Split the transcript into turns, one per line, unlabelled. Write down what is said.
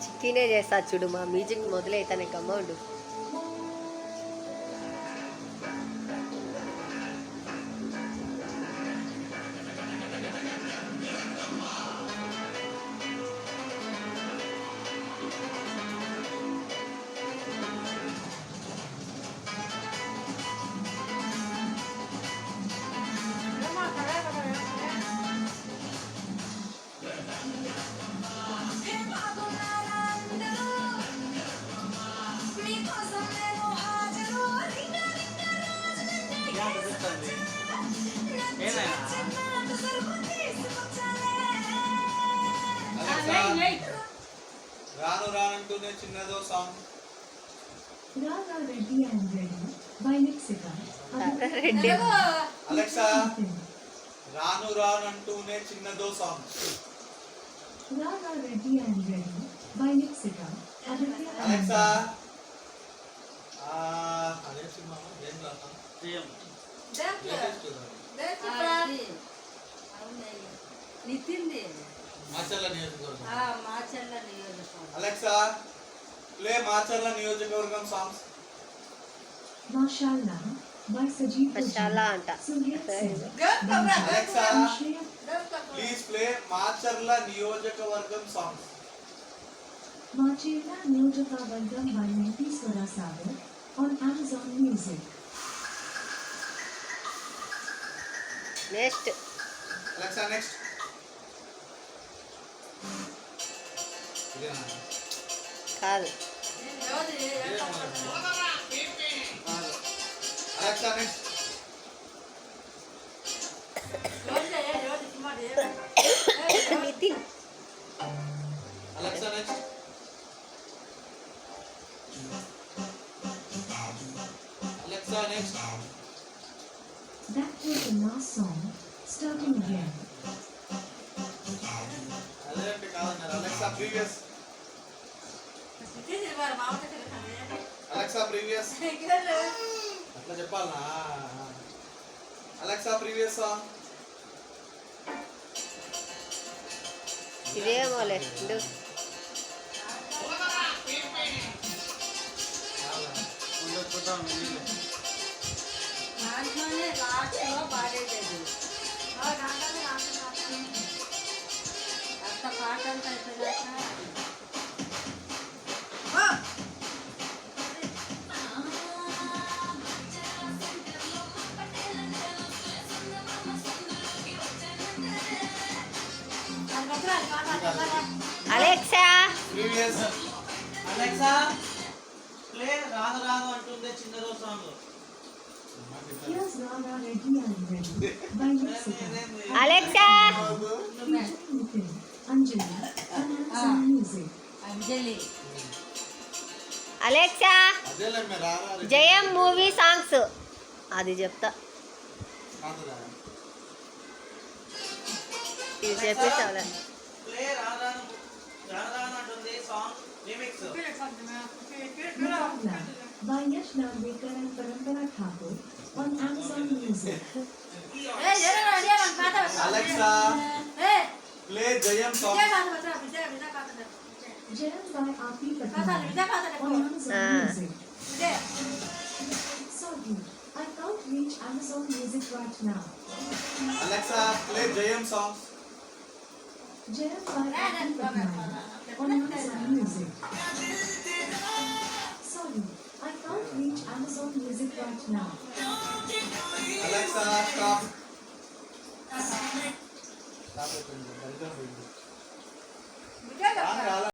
చిక్కినే చేస్తా చూడు, మా మ్యూజిక్ మొదలైతానే గమ్మ ఉండు.
రాను రానంటూనే చిన్నదో song.
Reddy and Reddy by Niksika.
Alexa రాను రానంటూనే చిన్నదో song.
Reddy and Reddy by Niksika.
Alexa అదే సినిమా ఏం రాస్తాం మాచర్ల నియోజకవర్గం. Alexa play Macherla Niyojakavargam songs.
మాషాల్లా బై సజీవ్
మషాలా అంట.
Alexa please play Macherla Niyojakavargam songs.
Macherla Niyojakavargam by Venkateswara Sagar on Amazon Music.
Next
Alexa next.
కాదు,
Alexa next.
Nithin.
Alexa next. Alexa next.
That was the last song. Starting again.
Alexa previous. Alexa previous. అట్లా చెప్పాలనా? Alexa previous song.
ఇదేమోలే ఇందు. Alexa
Previous.
Alexa play రాను రాను అంటుందే చిన్నదో song.
Here's Rana Reddy and Reddy by Niksika.
Alexa
Featuring Nitin, Anjali on Amazon Music.
Alexa
అదేలే మే రారా రే.
జయం మూవీ సాంగ్స్. అది చెప్తా,
కాదురా.
ఇది చెప్పేసావులే.
ప్లే రాను రాను అంటుంది song remix.
Mukabla by Yash Nagvekar and Parampara Thakur on Amazon Music.
Alexa play Jayam song.
Jayam by Aarti Patni on Amazon Music. Sorry, I can't reach Amazon Music right now.
Alexa play Jayam songs.
Jayam by Aarti Patni on Amazon Music. Sorry, I can't reach Amazon Music right now.
Alexa stop. Stop it.